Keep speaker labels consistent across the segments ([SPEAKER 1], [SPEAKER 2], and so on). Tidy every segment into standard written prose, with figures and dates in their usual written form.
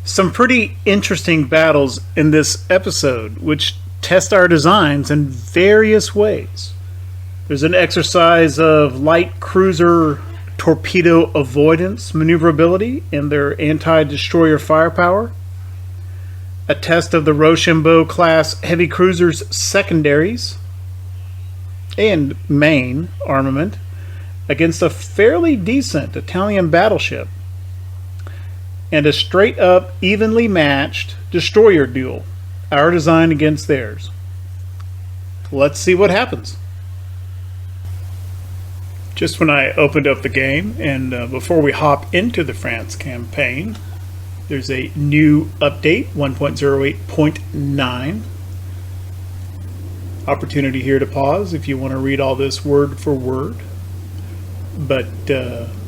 [SPEAKER 1] Some pretty interesting battles in this episode, which test our designs in various ways. There's an exercise of light cruiser torpedo avoidance maneuverability and their anti-destroyer firepower. A test of the Rochambeau-class heavy cruisers' secondaries and main armament against a fairly decent Italian battleship. And a straight-up, evenly matched destroyer duel. Our design against theirs. Let's see what happens. Just when I opened up the game, and before we hop into the France campaign, there's a new update, 1.08.9. Opportunity here to pause if you want to read all this word for word. But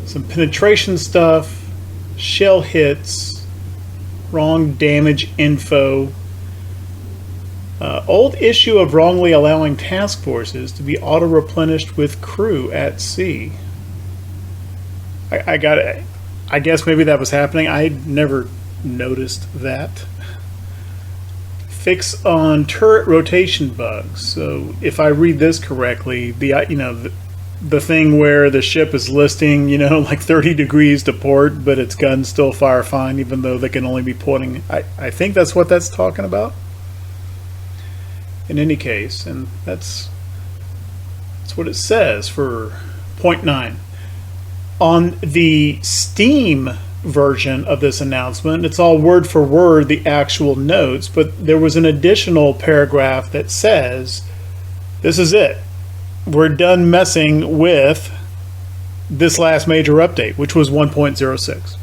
[SPEAKER 1] some penetration stuff, shell hits, wrong damage info, old issue of wrongly allowing task forces to be auto-replenished with crew at sea. I got it. I guess maybe that was happening. I never noticed that. Fix on turret rotation bugs. So if I read this correctly, the thing where the ship is listing, like 30 degrees to port, but its guns still fire fine, even though they can only be pointing. I think that's what that's talking about. In any case, and that's what it says for 0.9. On the Steam version of this announcement, it's all word for word the actual notes, but there was an additional paragraph that says, this is it. We're done messing with this last major update, which was 1.06.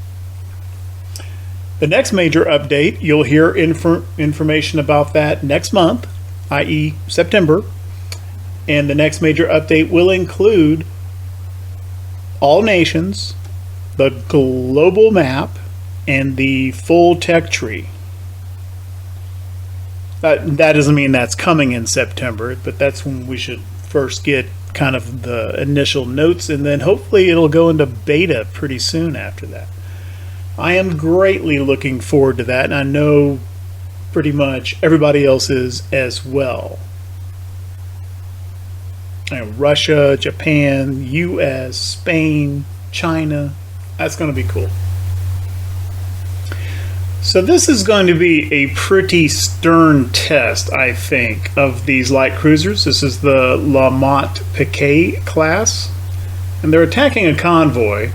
[SPEAKER 1] The next major update, you'll hear information about that next month, i.e. September, and the next major update will include all nations, the global map, and the full tech tree. That doesn't mean that's coming in September, but that's when we should first get kind of the initial notes, and then hopefully it'll go into beta pretty soon after that. I am greatly looking forward to that, and I know pretty much everybody else is as well. Russia, Japan, US, Spain, China. That's going to be cool. So this is going to be a pretty stern test, I think, of these light cruisers. This is the La Motte Piquet class, and they're attacking a convoy.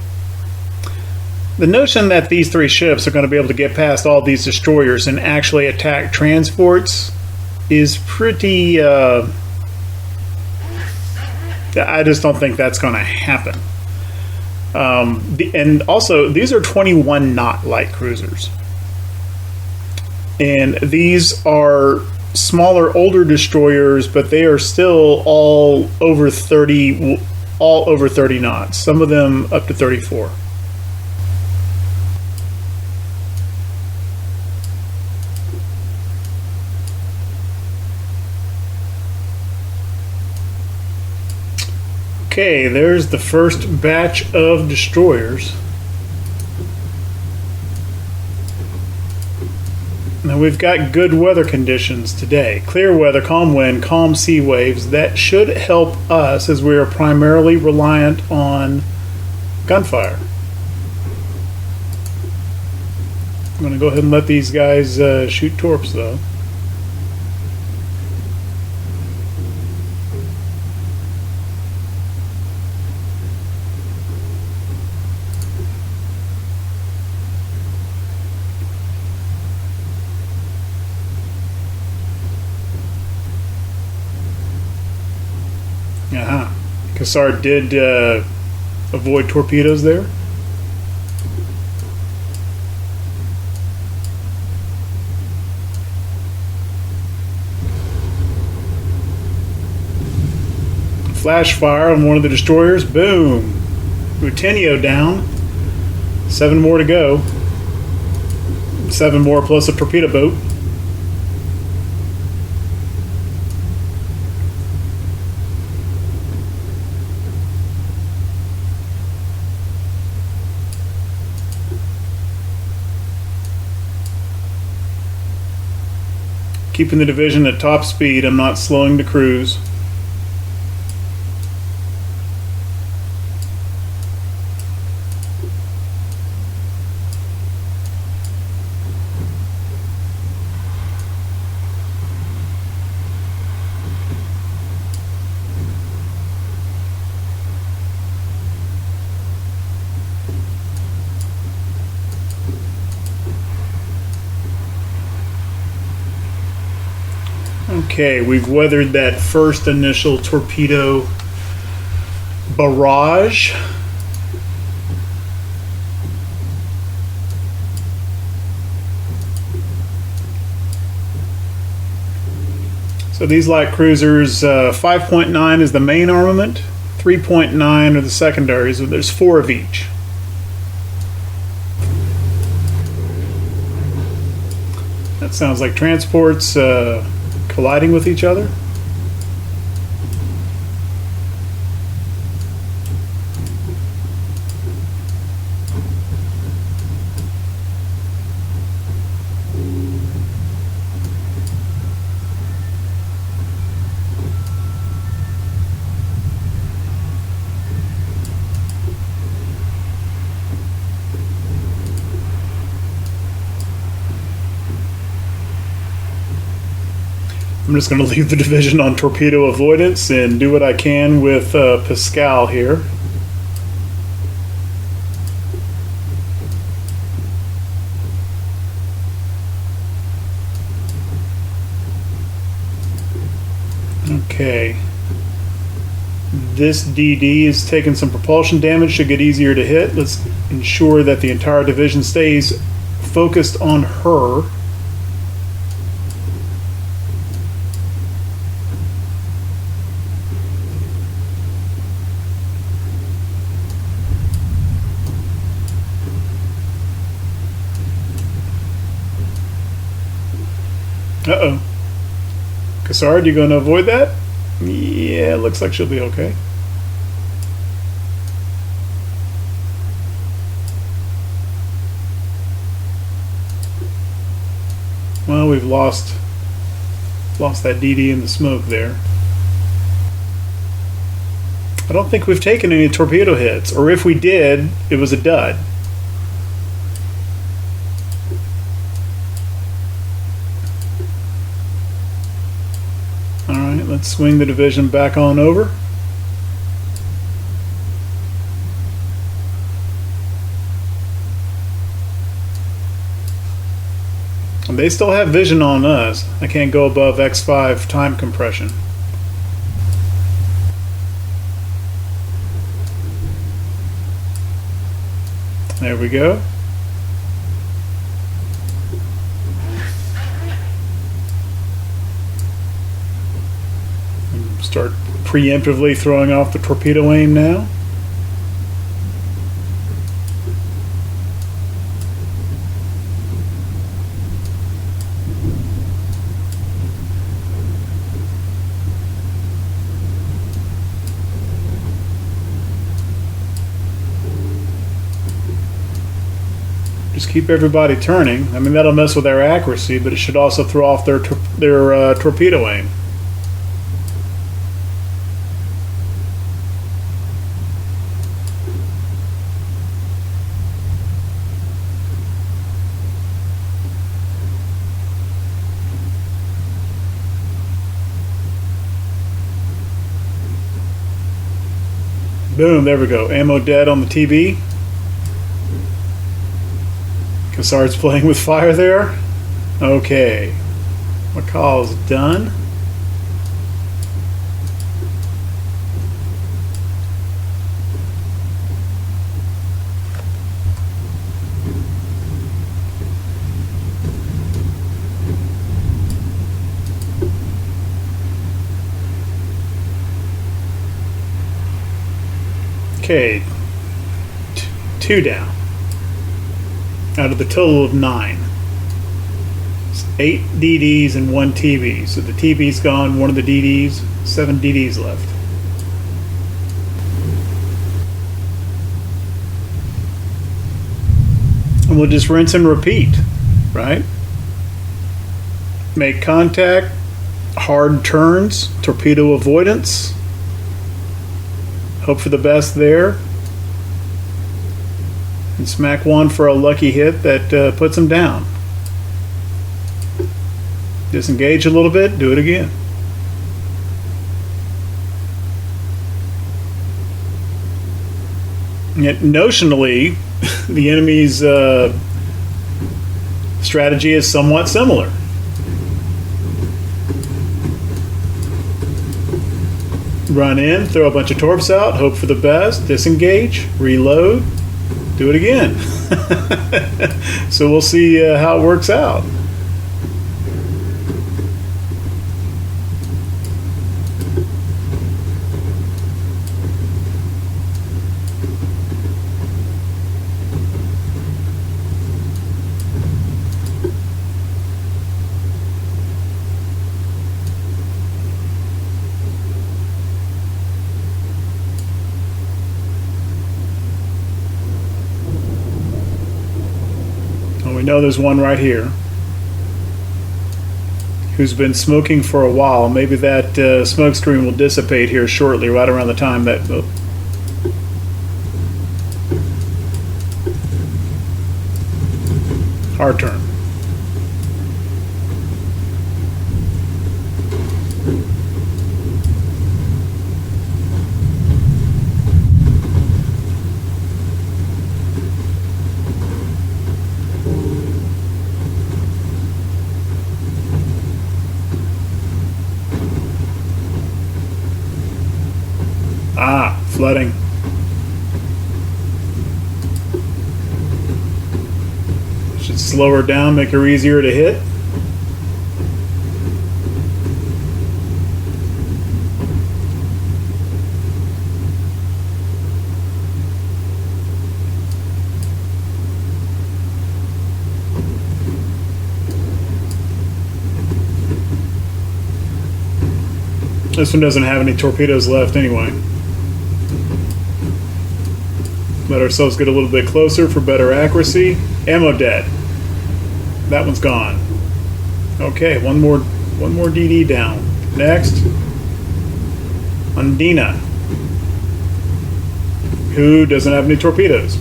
[SPEAKER 1] The notion that these three ships are going to be able to get past all these destroyers and actually attack transports is pretty... I just don't think that's going to happen. And also, these are 21 knot light cruisers. And these are smaller, older destroyers, but they are still all over 30 knots. Some of them up to 34. Okay, there's the first batch of destroyers. Now we've got good weather conditions today. Clear weather, calm wind, calm sea waves. That should help us as we are primarily reliant on gunfire. I'm going to go ahead and let these guys shoot torps though. Cassard did avoid torpedoes there. Flash fire on one of the destroyers. Boom. Rutenio down. 7 more to go. 7 more plus a torpedo boat. Keeping the division at top speed. I'm not slowing the cruise. Okay, we've weathered that first initial torpedo barrage. So these light cruisers, 5.9 is the main armament, 3.9 are the secondaries, so there's 4 of each. That sounds like transports colliding with each other. I'm just going to leave the division on torpedo avoidance and do what I can with Pascal here. Okay. This DD is taking some propulsion damage, should get easier to hit. Let's ensure that the entire division stays focused on her. Uh-oh. Cassard, you going to avoid that? Yeah, looks like she'll be okay. Well, we've lost that DD in the smoke there. I don't think we've taken any torpedo hits, or if we did, it was a dud. Alright, let's swing the division back on over. And they still have vision on us. I can't go above X5 time compression. There we go. Start preemptively throwing off the torpedo aim now. Just keep everybody turning. I mean, that'll mess with their accuracy, but it should also throw off their torpedo aim. Boom, there we go. Ammo dead on the TB. Cassard's playing with fire there. Okay. McCall's done. Okay, 2 down out of the total of 9. It's 8 DDs and 1 TB. So the TB's gone, one of the DDs, 7 DDs left. And we'll just rinse and repeat, right? Make contact. Hard turns. Torpedo avoidance. Hope for the best there. And smack one for a lucky hit that puts him down. Disengage a little bit. Do it again. Yet notionally, the enemy's strategy is somewhat similar. Run in, throw a bunch of torps out, hope for the best, disengage, reload, do it again. So we'll see how it works out. We know there's one right here who's been smoking for a while. Maybe that smoke screen will dissipate here shortly, right around the time that... Oh. Hard turn. Flooding. Should slow her down, make her easier to hit. This one doesn't have any torpedoes left anyway. Let ourselves get a little bit closer for better accuracy. Ammo dead. That one's gone. Okay, one more DD down. Next, Undina, who doesn't have any torpedoes.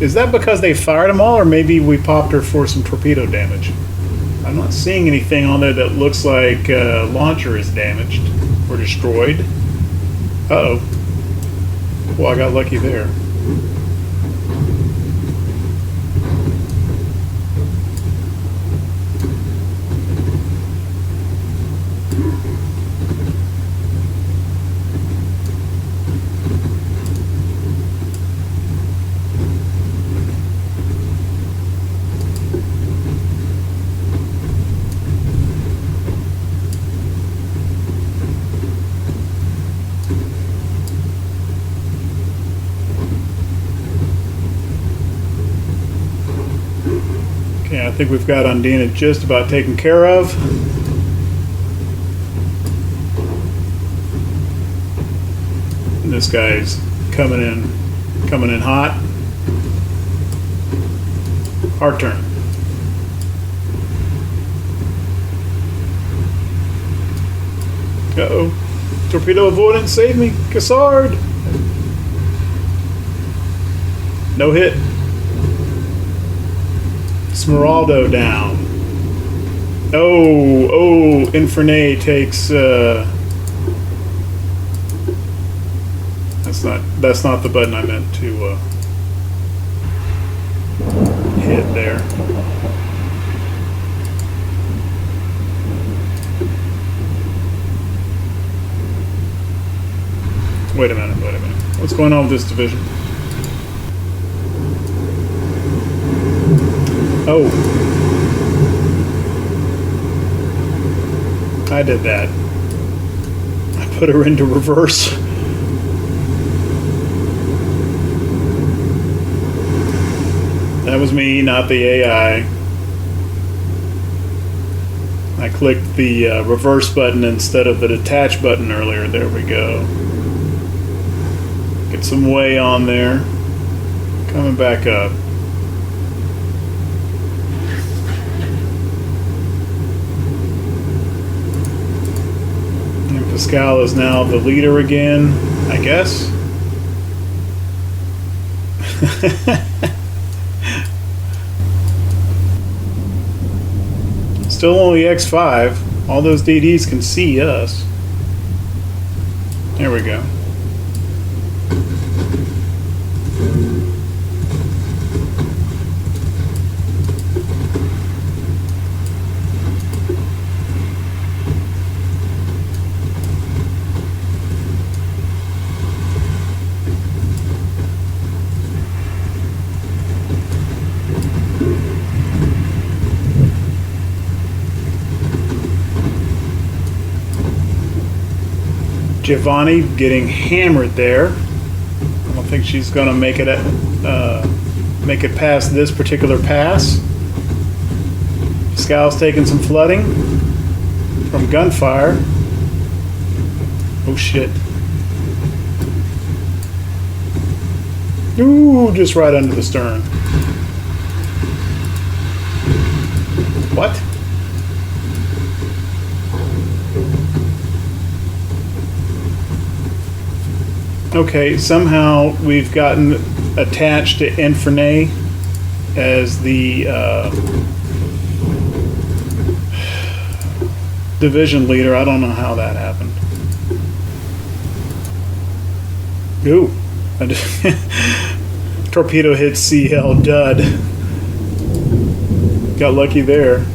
[SPEAKER 1] Is that because they fired them all, or maybe we popped her for some torpedo damage? I'm not seeing anything on there that looks like launcher is damaged or destroyed. Uh-oh. Well, I got lucky there. Okay, I think we've got Undina just about taken care of. And this guy's coming in hot. Hard turn. Uh-oh. Torpedo avoidance, save me. Cassard. No hit. Smeraldo down. Oh, Infernae takes that's not the button I meant to hit there. Wait a minute. What's going on with this division? Oh. I did that. I put her into reverse. That was me, not the AI. I clicked the reverse button instead of the detach button earlier. There we go. Get some way on there. Coming back up. Pascal is now the leader again, I guess. Still only X5. All those DDs can see us. There we go. Giovanni getting hammered there. I don't think she's going to make it past this particular pass. Pascal's taking some flooding from gunfire. Oh shit. Ooh, just right under the stern. What? Okay, somehow we've gotten attached to Infernay as the division leader. I don't know how that happened. Ooh. Torpedo hit CL dud. Got lucky there.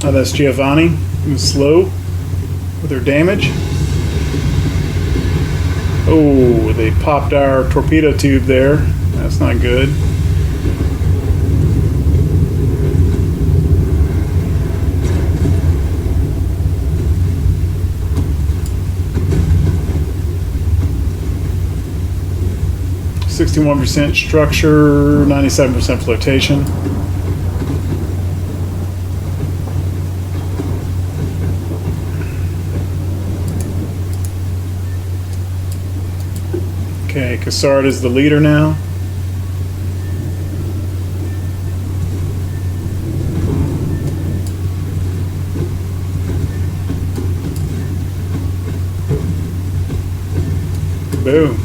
[SPEAKER 1] Oh, that's Giovanni. Slow with her damage. Oh, they popped our torpedo tube there. That's not good. %61% structure, 97% flotation. Okay, Cassard is the leader now. Boom.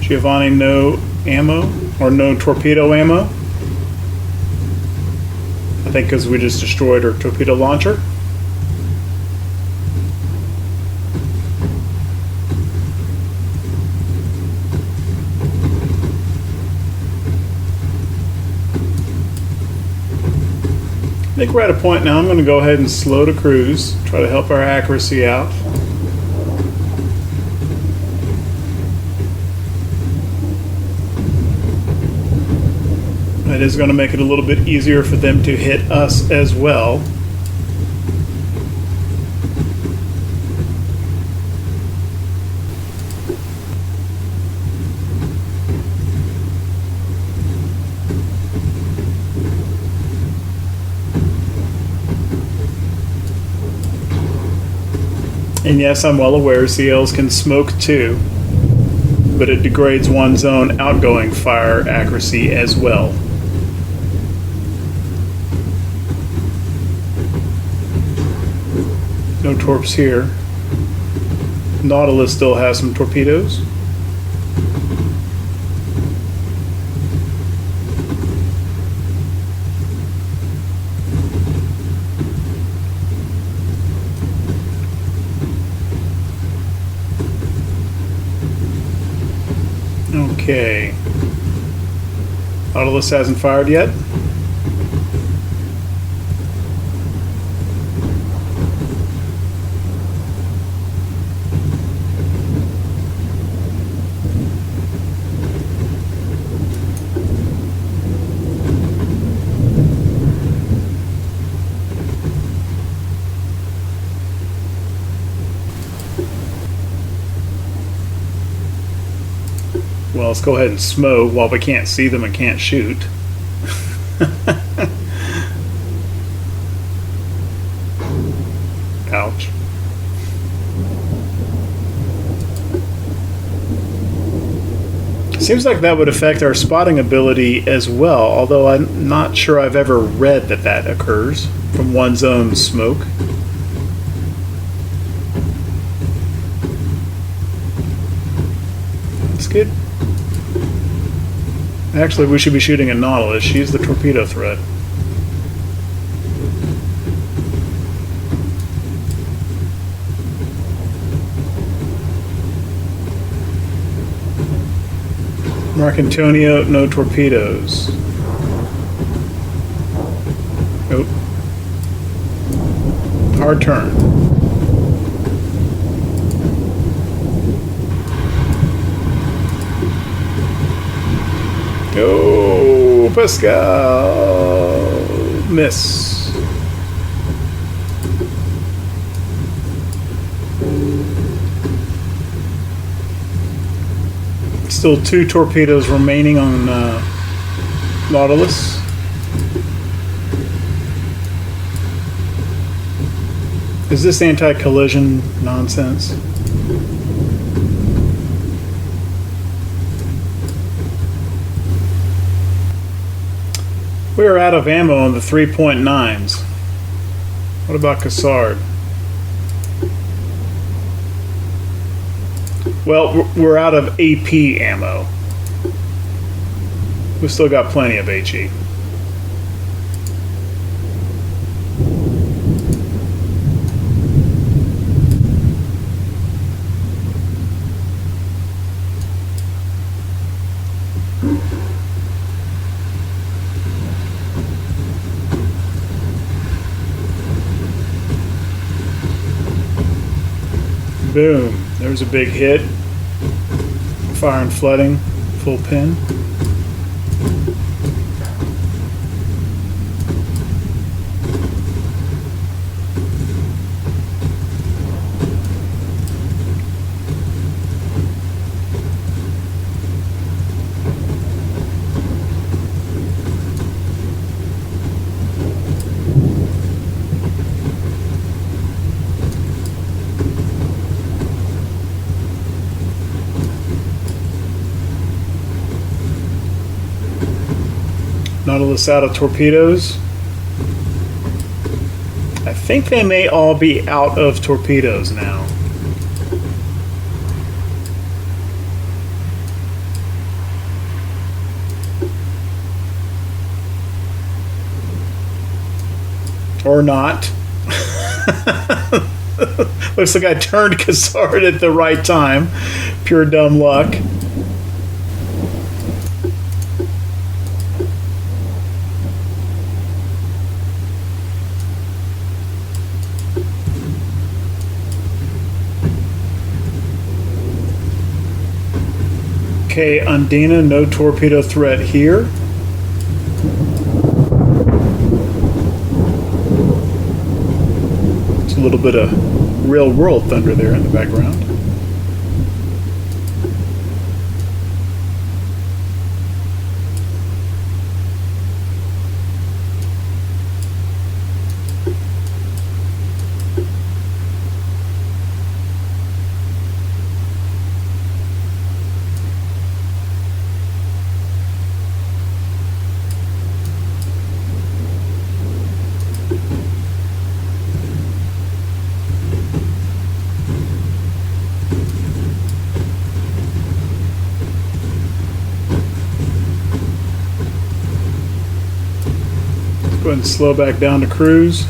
[SPEAKER 1] Giovanni, no ammo, or no torpedo ammo. I think because we just destroyed her torpedo launcher. I think we're at a point now. I'm going to go ahead and slow to cruise, try to help our accuracy out. That is going to make it a little bit easier for them to hit us as well. And yes, I'm well aware CLs can smoke too, but it degrades one's own outgoing fire accuracy as well. No torps here. Nautilus still has some torpedoes. Okay. Nautilus hasn't fired yet. Well, let's go ahead and smoke while we can't see them and can't shoot. Ouch. Seems like that would affect our spotting ability as well, although I'm not sure I've ever read that that occurs from one's own smoke. That's good. Actually, we should be shooting a Nautilus. She's the torpedo threat. Mark Antonio, no torpedoes. Nope. Hard turn. Go, Pascal. Miss. Still 2 torpedoes remaining on Nautilus. Is this anti-collision nonsense? We are out of ammo on the 3.9s. What about Cassard? Well, we're out of AP ammo. We've still got plenty of HE. Boom. There's a big hit. Fire and flooding. Full pin. Nautilus out of torpedoes. I think they may all be out of torpedoes now. Or not. Looks like I turned Cassard at the right time. Pure dumb luck. Okay, Undina, no torpedo threat here. It's a little bit of real world thunder there in the background. Go ahead and slow back down to cruise.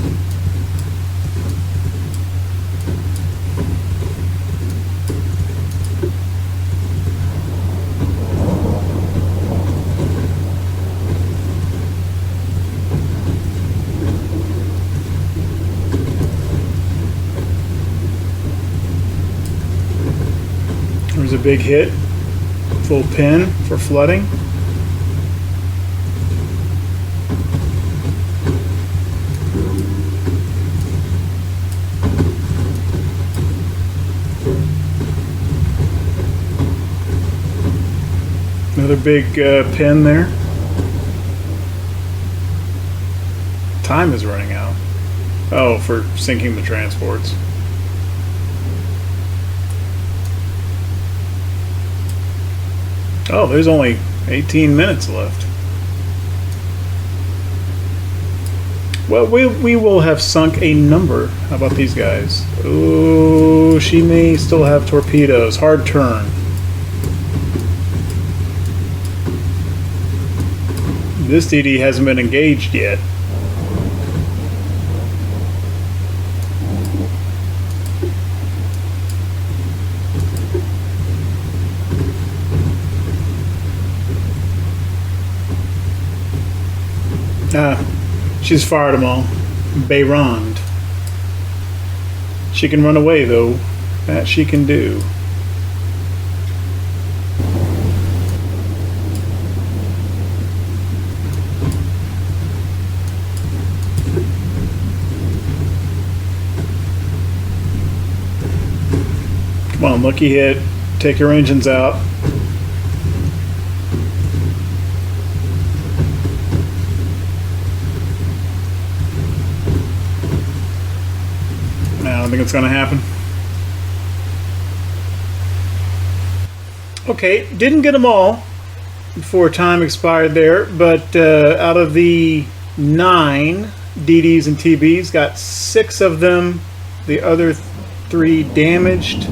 [SPEAKER 1] There's a big hit. Full pin for flooding. Another big pin there. Time is running out. Oh, for sinking the transports. Oh, there's only 18 minutes left. Well, we will have sunk a number. How about these guys? Oh, she may still have torpedoes. Hard turn. This DD hasn't been engaged yet. She's fired them all. Bayrond. She can run away, though. That she can do. Come on, lucky hit. Take your engines out. I don't think it's going to happen. Okay, didn't get them all before time expired there, but out of the 9 DDs and TBs, got 6 of them. The other 3 damaged.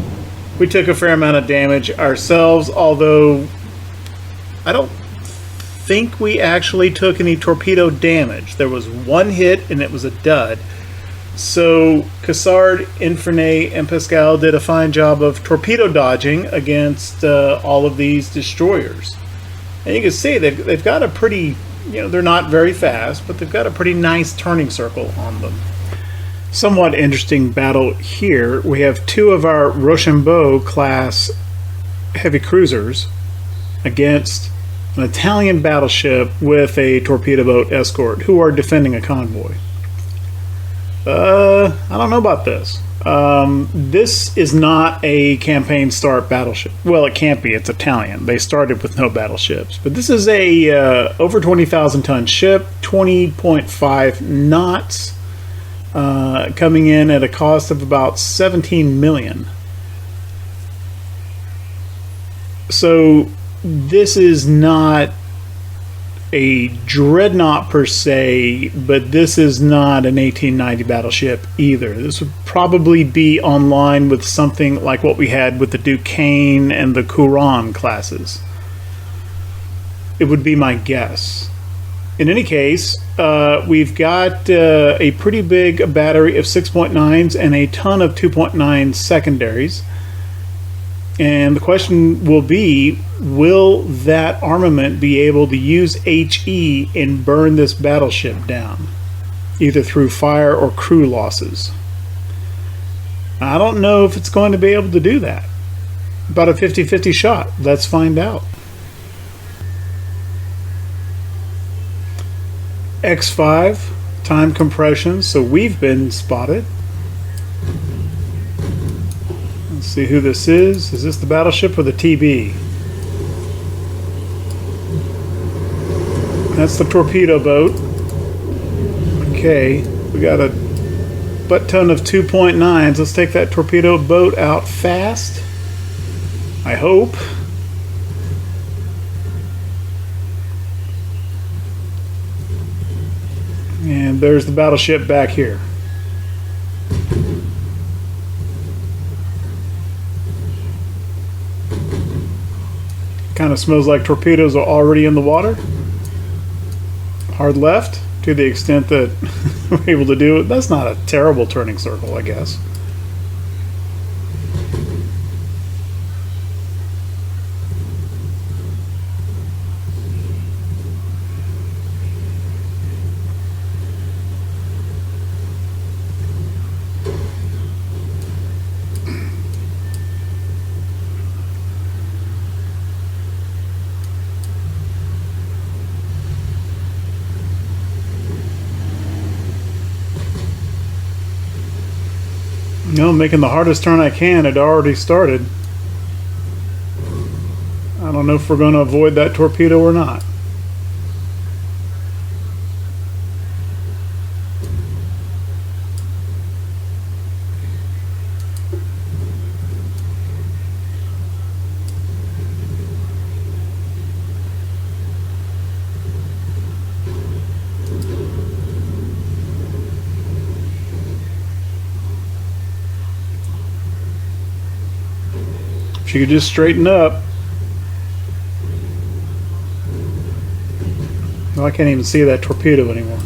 [SPEAKER 1] We took a fair amount of damage ourselves, although I don't think we actually took any torpedo damage. There was 1 hit and it was a dud. So Cassard, Infernay, and Pascal did a fine job of torpedo dodging against all of these destroyers. And you can see they've got a pretty, they're not very fast, but they've got a pretty nice turning circle on them. Somewhat interesting battle here. We have 2 of our Rochambeau-class heavy cruisers against an Italian battleship with a torpedo boat escort who are defending a convoy. I don't know about this. This is not a campaign start battleship. Well, it can't be. It's Italian. They started with no battleships. But this is a over 20,000 ton ship, 20.5 knots, coming in at a cost of about 17 million. So this is not a dreadnought per se, but this is not an 1890 battleship either. This would probably be online with something like what we had with the Duquesne and the Couronne classes. It would be my guess. In any case, we've got a pretty big battery of 6.9s and a ton of 2.9 secondaries. And the question will be, will that armament be able to use HE and burn this battleship down, either through fire or crew losses? I don't know if it's going to be able to do that. About a 50-50 shot. Let's find out. X5, time compression, so we've been spotted. Let's see who this is. Is this the battleship or the TB? That's the torpedo boat. Okay, we got a butt ton of 2.9s. Let's take that torpedo boat out fast. I hope. And there's the battleship back here. Kind of smells like torpedoes are already in the water. Hard left to the extent that we're able to do it. That's not a terrible turning circle, I guess. No, making the hardest turn I can. It already started. I don't know if we're going to avoid that torpedo or not. If you could just straighten up. Well, I can't even see that torpedo anymore.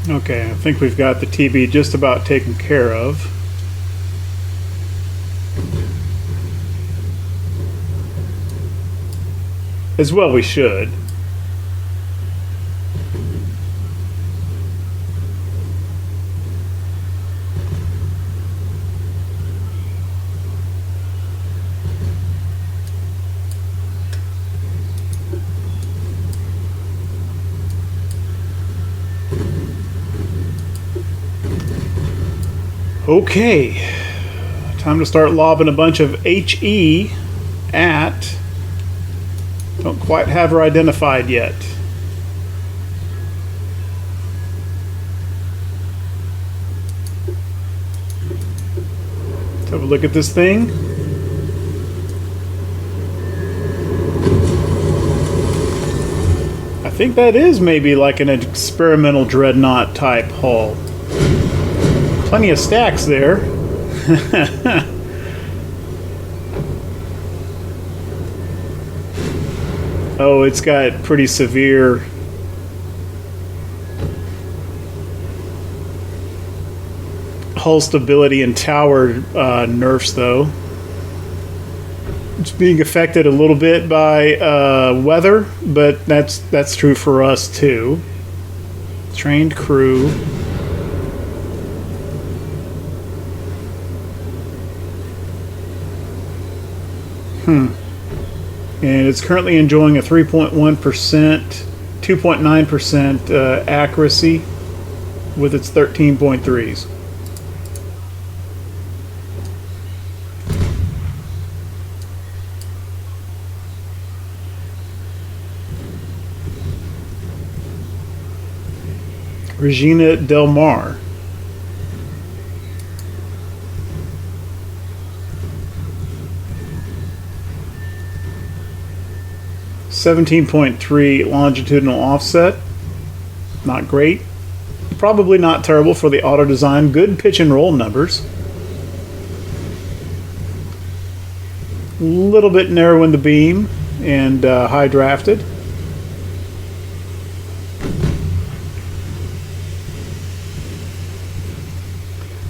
[SPEAKER 1] Okay, I think we've got the TB just about taken care of. As well we should. Okay, time to start lobbing a bunch of HE at, don't quite have her identified yet. Let's have a look at this thing. I think that is maybe like an experimental dreadnought type hull. Plenty of stacks there. Oh, it's got pretty severe hull stability and tower nerfs, though. It's being affected a little bit by weather, but that's true for us too. Trained crew. And it's currently enjoying a 3.1%, 2.9% accuracy with its 13.3s. Regina Del Mar. .3 longitudinal offset. Not great. Probably not terrible for the auto design. Good pitch and roll numbers. A little bit narrow in the beam and high drafted.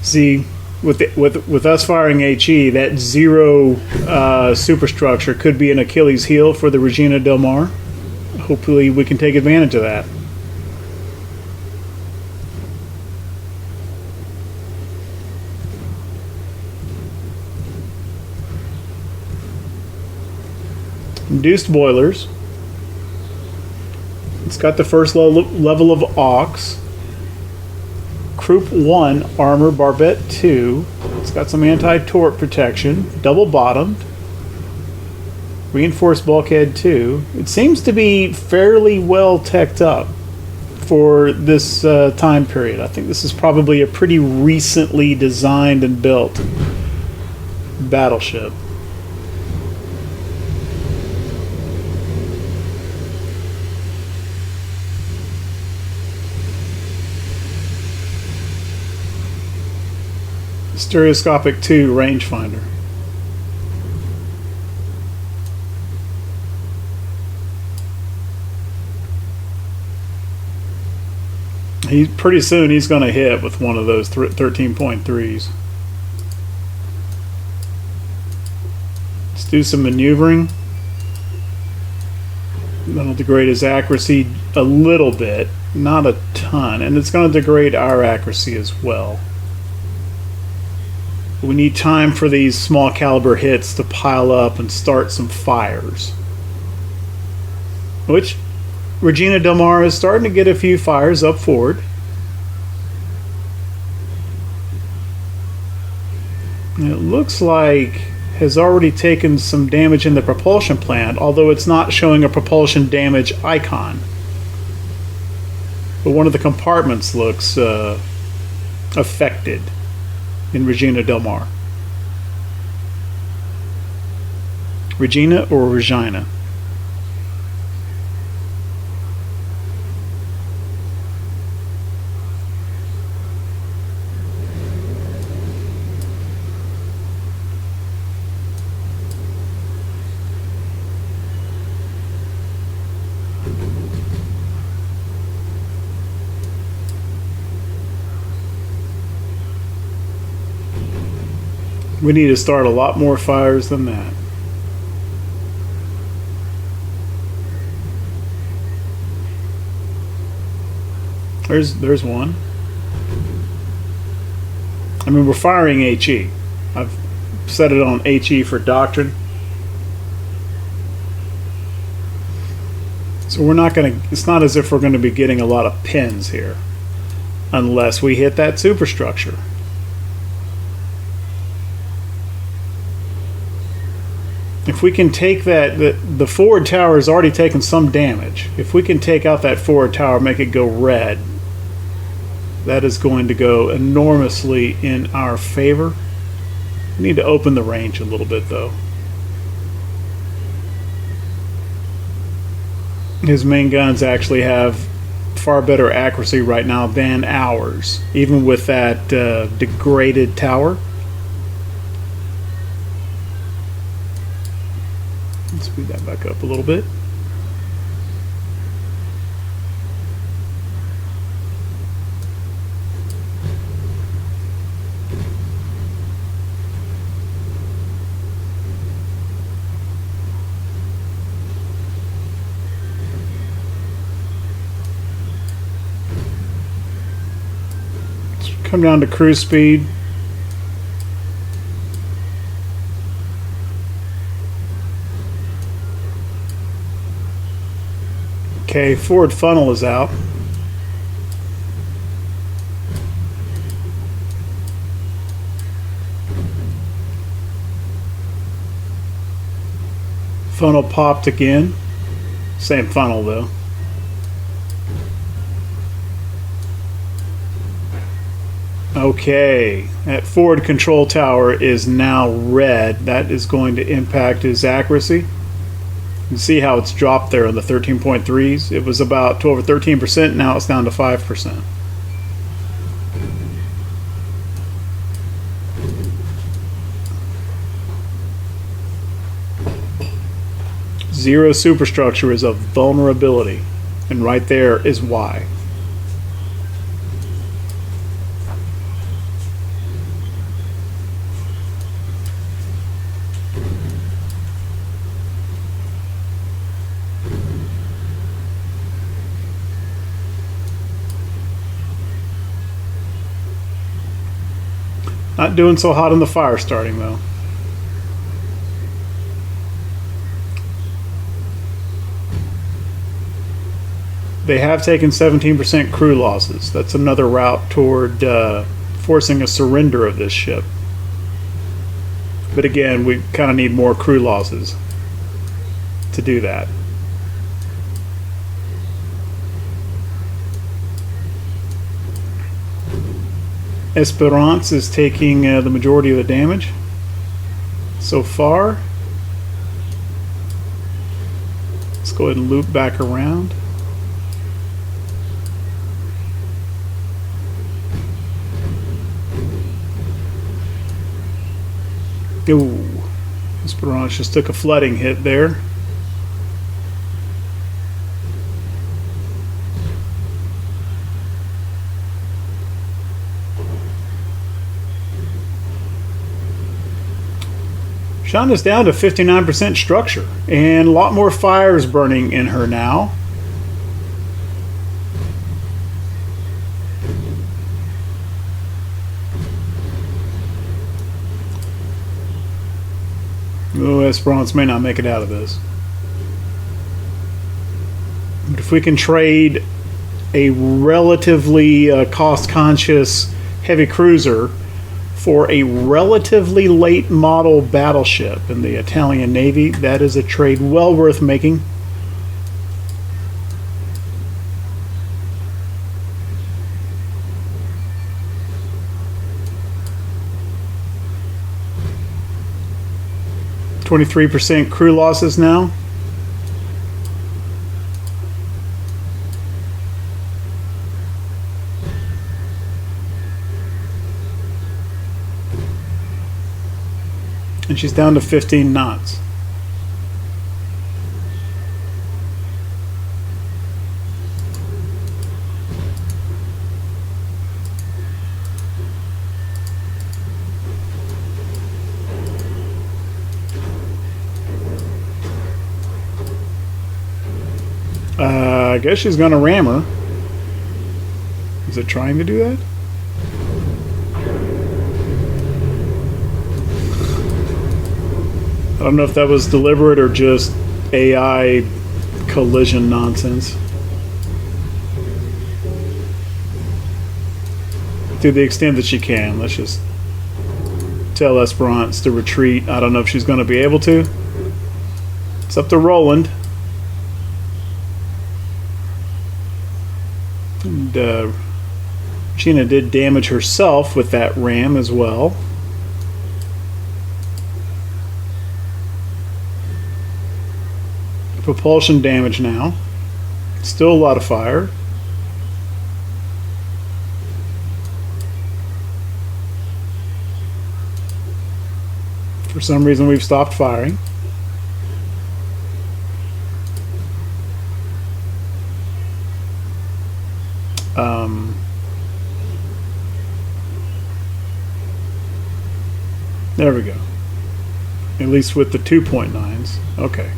[SPEAKER 1] See, with us firing HE, that zero superstructure could be an Achilles heel for the Regina Del Mar. Hopefully we can take advantage of that. Induced boilers. It's got the first level of aux. Croup 1 armor, barbette 2. It's got some anti-torp protection. Double bottomed. Reinforced bulkhead 2. It seems to be fairly well teched up for this time period. I think this is probably a pretty recently designed and built battleship. Stereoscopic 2 rangefinder. Pretty soon he's going to hit with one of those 13.3s. Let's do some maneuvering. That'll degrade his accuracy a little bit, not a ton, and it's going to degrade our accuracy as well. We need time for these small caliber hits to pile up and start some fires. Which Regina Del Mar is starting to get a few fires up forward. And it looks like has already taken some damage in the propulsion plant, although it's not showing a propulsion damage icon. But one of the compartments looks affected in Regina Del Mar. Regina or Regina? We need to start a lot more fires than that. There's one. I mean, we're firing HE. I've set it on HE for doctrine. So we're not going to, it's not as if we're going to be getting a lot of pins here. Unless we hit that superstructure. If we can take that, the forward tower has already taken some damage. If we can take out that forward tower, make it go red, that is going to go enormously in our favor. We need to open the range a little bit, though. His main guns actually have far better accuracy right now than ours, even with that degraded tower. Let's speed that back up a little bit. Come down to cruise speed. Okay, forward funnel is out. Funnel popped again. Same funnel though. Okay, that forward control tower is now red. That is going to impact his accuracy. You can see how it's dropped there on the 13.3s. It was about 12 or 13%, now it's down to 5%. Zero superstructure is a vulnerability, and right there is why. Not doing so hot on the fire starting though. They have taken 17% crew losses. That's another route toward forcing a surrender of this ship. But again, we kind of need more crew losses to do that. Esperance is taking the majority of the damage so far. Let's go ahead and loop back around. Ooh, Esperance just took a flooding hit there. Shonda's down to 59% structure, and a lot more fires burning in her now. Oh, Esperance may not make it out of this. But if we can trade a relatively cost-conscious heavy cruiser for a relatively late model battleship in the Italian Navy, that is a trade well worth making. 23% crew losses now. And she's down to 15 knots. I guess she's going to ram her. Is it trying to do that? I don't know if that was deliberate or just AI collision nonsense. To the extent that she can, let's just tell Esperance to retreat. I don't know if she's going to be able to. It's up to Roland. And Sheena did damage herself with that ram as well. Propulsion damage now. Still a lot of fire. For some reason we've stopped firing. There we go. At least with the 2.9s. Okay.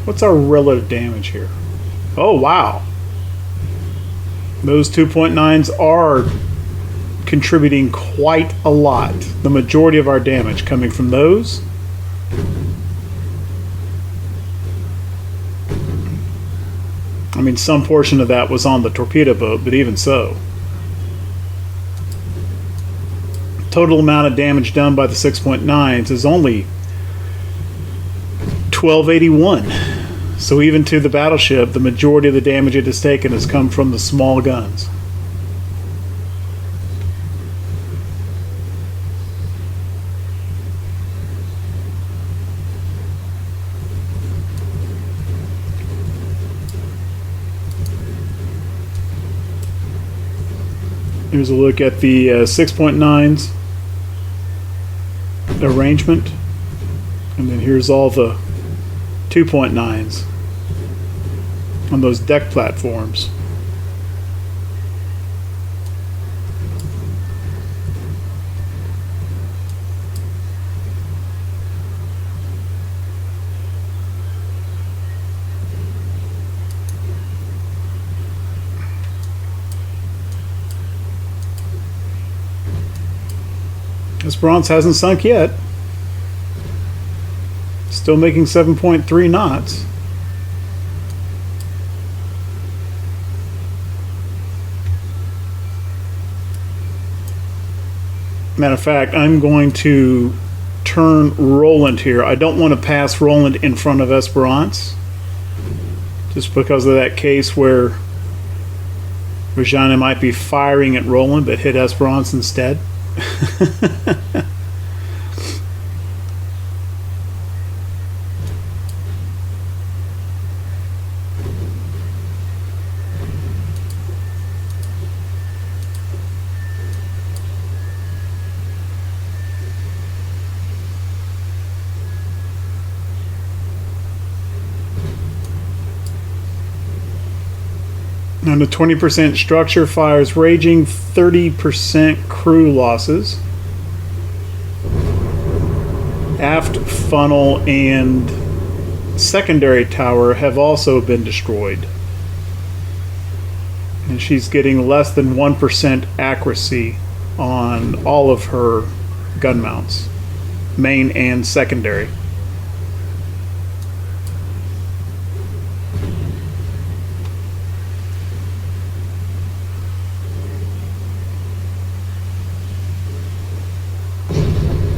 [SPEAKER 1] What's our relative damage here? Oh, wow. Those 2.9s are contributing quite a lot. The majority of our damage coming from those. I mean, some portion of that was on the torpedo boat, but even so. Total amount of damage done by the 6.9s is only 1281. So even to the battleship, the majority of the damage it has taken has come from the small guns. Here's a look at the 6.9s arrangement. And then here's all the 2.9s on those deck platforms. Esperance hasn't sunk yet. Still making 7.3 knots. Matter of fact, I'm going to turn Roland here. I don't want to pass Roland in front of Esperance, just because of that case where Regina might be firing at Roland but hit Esperance instead. And the 20% structure fires raging, 30% crew losses. Aft funnel and secondary tower have also been destroyed. And she's getting less than 1% accuracy on all of her gun mounts, main and secondary.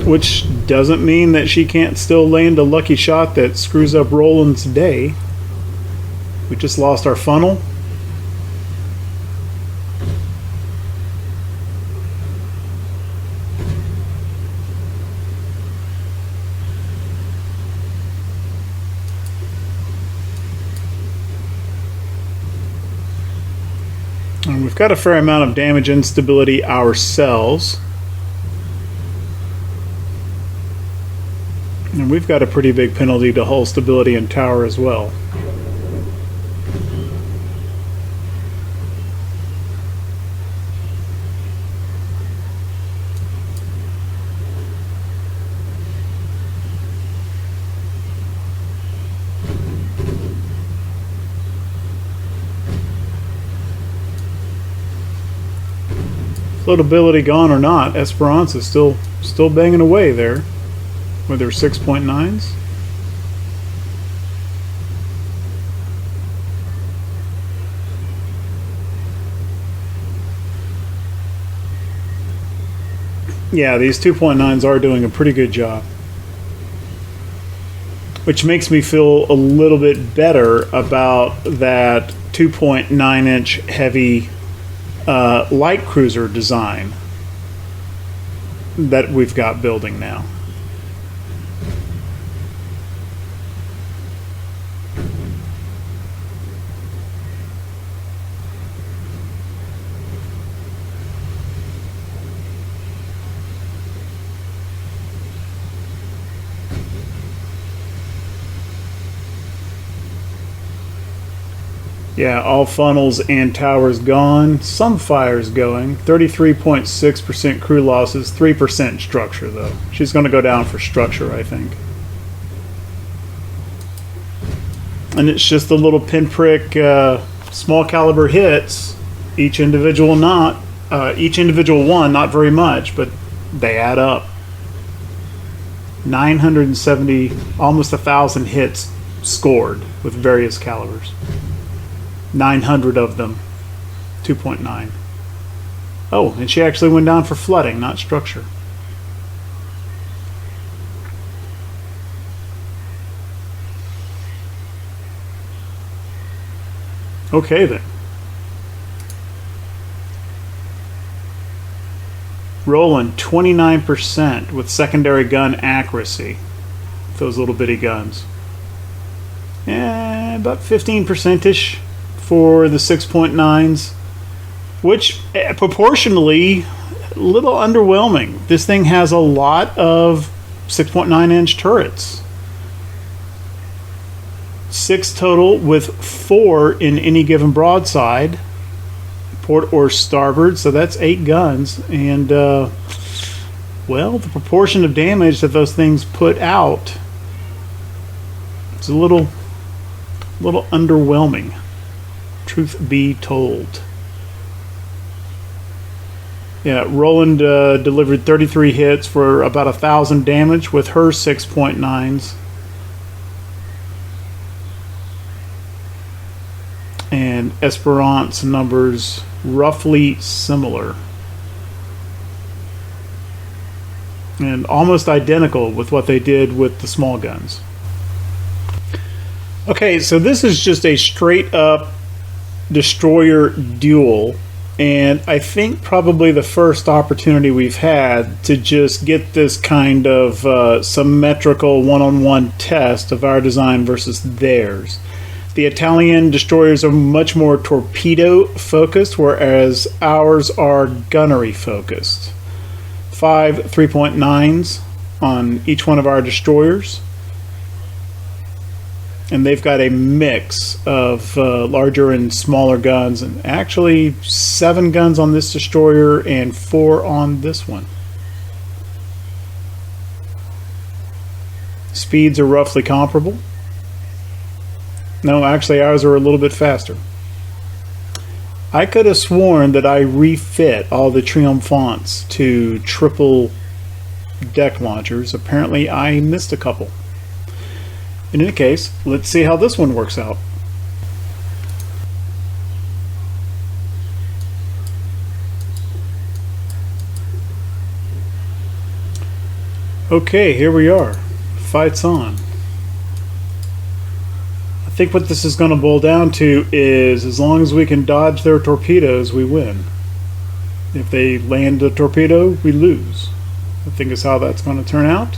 [SPEAKER 1] which doesn't mean that she can't still land a lucky shot that screws up Roland's day. We just lost our funnel. And we've got a fair amount of damage instability ourselves. And we've got a pretty big penalty to hull stability and tower as well. Floatability gone or not, Esperance is still banging away there with her 6.9s. Yeah, these 2.9s are doing a pretty good job, which makes me feel a little bit better about that 2.9-inch heavy light cruiser design that we've got building now. Yeah, all funnels and towers gone. Some fires going. 33.6% crew losses, 3% structure though. She's going to go down for structure, I think. And it's just the little pinprick small caliber hits. Each individual one, not very much, but they add up. 970, almost 1,000 hits scored with various calibers. 900 of them, 2.9. Oh, and she actually went down for flooding, not structure. Okay then. Roland 29% with secondary gun accuracy. Those little bitty guns. Yeah, about 15%ish. For the 6.9s, which proportionally a little underwhelming. This thing has a lot of 6.9-inch turrets. 6 total with 4 in any given broadside, port or starboard, so that's 8 guns. And well, the proportion of damage that those things put out is a little underwhelming. Truth be told. Yeah, Roland delivered 33 hits for about 1,000 damage with her 6.9s. And Esperance numbers roughly similar. And almost identical with what they did with the small guns. Okay, so this is just a straight up destroyer duel, and I think probably the first opportunity we've had to just get this kind of symmetrical one-on-one test of our design versus theirs. The Italian destroyers are much more torpedo focused, whereas ours are gunnery focused. 5 3.9s on each one of our destroyers. And they've got a mix of larger and smaller guns, and actually 7 guns on this destroyer and 4 on this one. Speeds are roughly comparable. No, actually ours are a little bit faster. I could have sworn that I refit all the Triomphants to triple deck launchers. Apparently I missed a couple. In any case, let's see how this one works out. Okay, here we are. Fight's on. I think what this is going to boil down to is as long as we can dodge their torpedoes, we win. If they land a torpedo, we lose. I think is how that's going to turn out.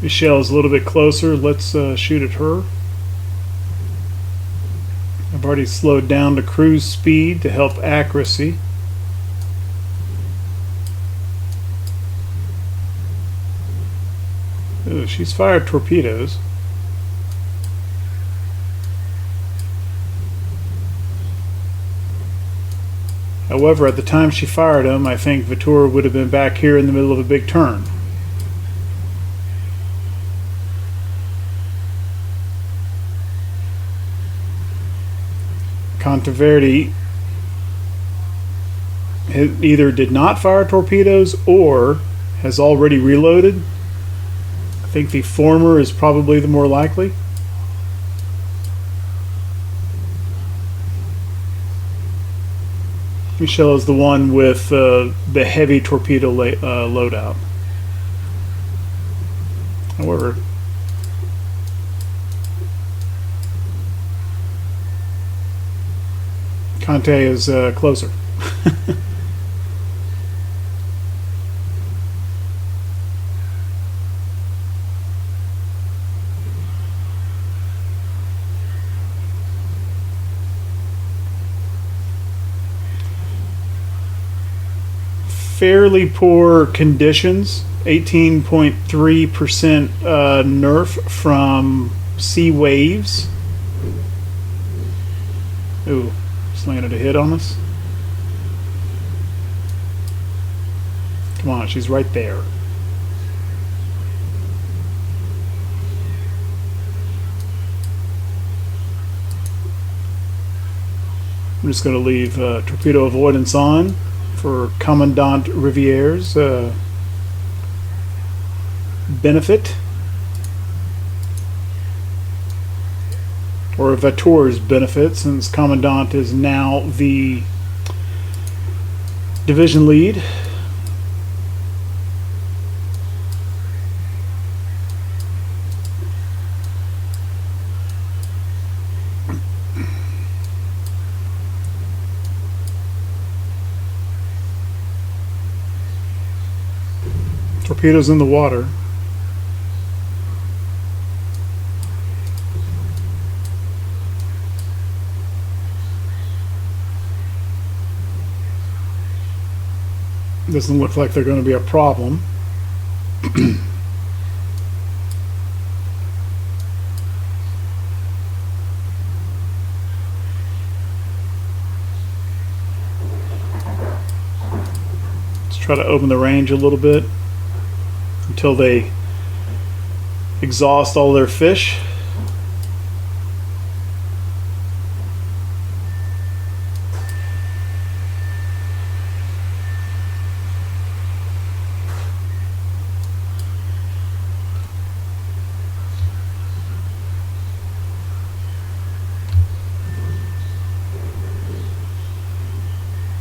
[SPEAKER 1] Michelle is a little bit closer. Let's shoot at her. I've already slowed down to cruise speed to help accuracy. Ooh, she's fired torpedoes. However, at the time she fired them, I think Vitour would have been back here in the middle of a big turn. Controverdi either did not fire torpedoes or has already reloaded. I think the former is probably the more likely. Michelle is the one with the heavy torpedo loadout. However, Conte is closer. Fairly poor conditions. 18.3% nerf from sea waves. Ooh. Landed a hit on us. Come on, she's right there. I'm just going to leave torpedo avoidance on for Commandant Riviere's benefit. Or Vatour's benefit, since Commandant is now the division lead. Torpedoes in the water. Doesn't look like they're going to be a problem. Let's try to open the range a little bit until they exhaust all their fish.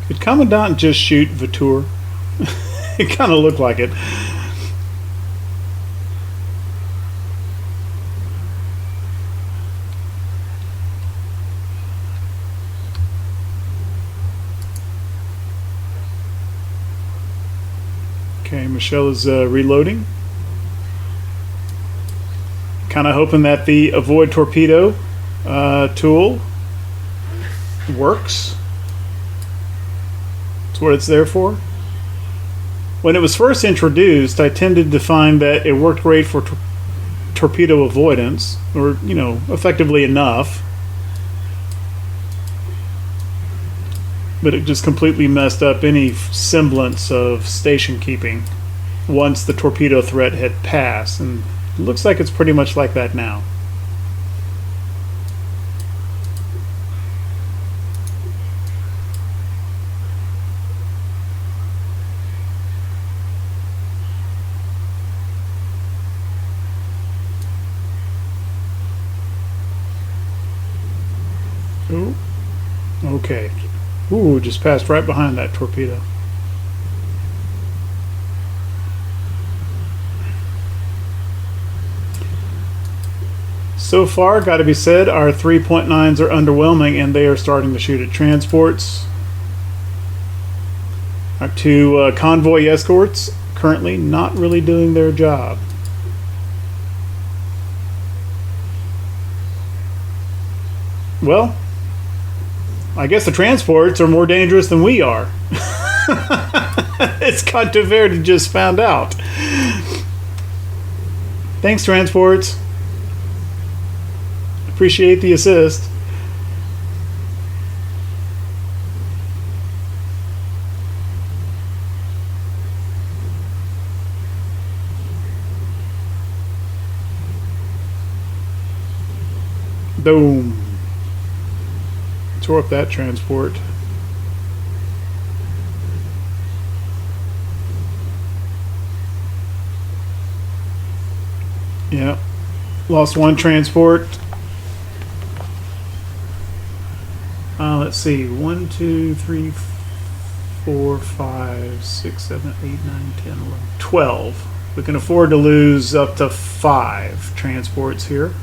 [SPEAKER 1] Did Commandant just shoot Vatour? It kind of looked like it. Okay, Michelle is reloading. Kind of hoping that the avoid torpedo tool works. That's what it's there for. When it was first introduced, I tended to find that it worked great for torpedo avoidance, or, you know, effectively enough. But it just completely messed up any semblance of station keeping once the torpedo threat had passed, and it looks like it's pretty much like that now. Ooh. Okay. Ooh, just passed right behind that torpedo. So far, got to be said, our 3.9s are underwhelming, and they are starting to shoot at transports. Our two convoy escorts currently not really doing their job. Well, I guess the transports are more dangerous than we are. It's Conteverde just found out. Thanks, transports. Appreciate the assist. Boom. Tore up that transport. Yeah. Lost one transport. Let's see. 1, 2, 3, 4, 5, 6, 7, 8, 9, 10, 11, 12. We can afford to lose up to 5 transports here.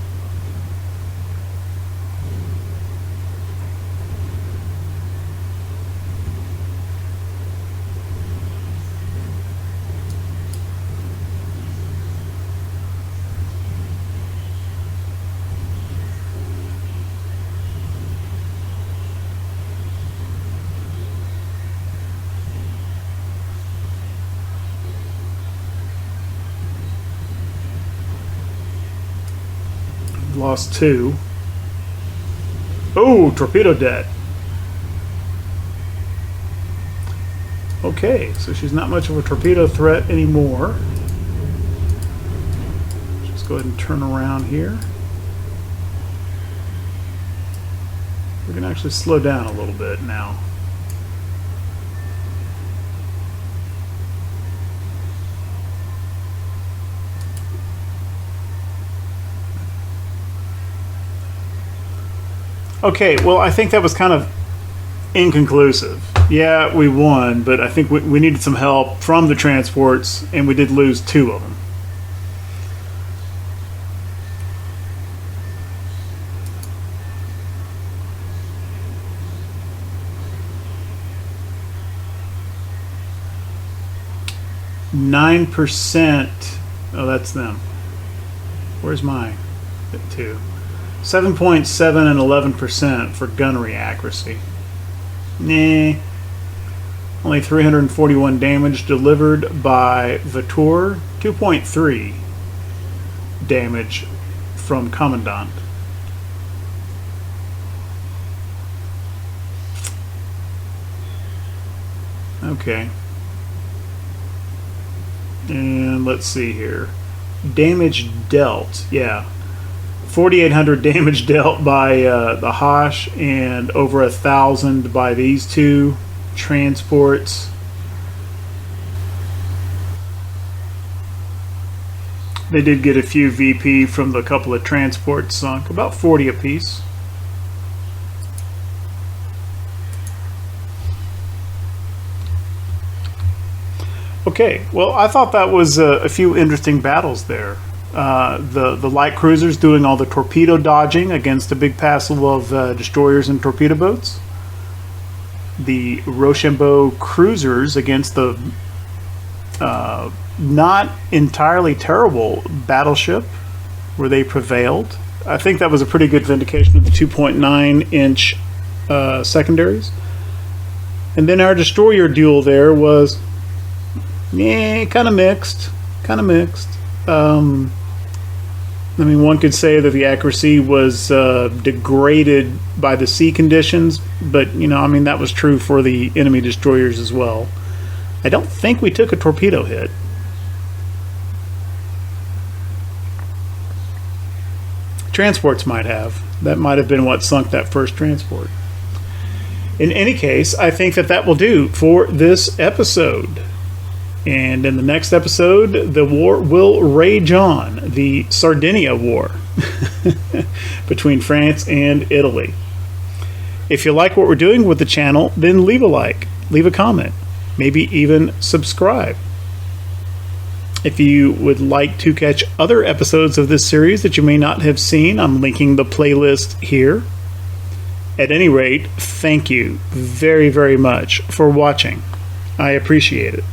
[SPEAKER 1] Lost 2. Oh, torpedo dead. Okay, so she's not much of a torpedo threat anymore. Just go ahead and turn around here. We're going to actually slow down a little bit now. Okay, well, I think that was kind of inconclusive. Yeah, we won, but I think we needed some help from the transports, and we did lose 2 of them. %. Oh, that's them. Where's my 2? 7.7 and 11% for gunnery accuracy. Nah. Only 341 damage delivered by Vautour. 2.3 damage from Commandant. Okay. And let's see here. Damage dealt. Yeah. 4,800 damage dealt by the Hosh, and over 1,000 by these 2 transports. They did get a few VP from the couple of transports sunk, about 40 apiece. Okay, well, I thought that was a few interesting battles there. The light cruisers doing all the torpedo dodging against a big passel of destroyers and torpedo boats. The Rochambeau cruisers against the Not entirely terrible battleship where they prevailed. I think that was a pretty good vindication of the 2.9-inch secondaries. And then our destroyer duel there was, kind of mixed. I mean, one could say that the accuracy was degraded by the sea conditions, but, I mean, that was true for the enemy destroyers as well. I don't think we took a torpedo hit. Transports might have. That might have been what sunk that first transport. In any case, I think that will do for this episode. And in the next episode, the war will rage on, the Sardinia War between France and Italy. If you like what we're doing with the channel, then leave a like, leave a comment, maybe even subscribe. If you would like to catch other episodes of this series that you may not have seen, I'm linking the playlist here. At any rate, thank you very, very much for watching. I appreciate it.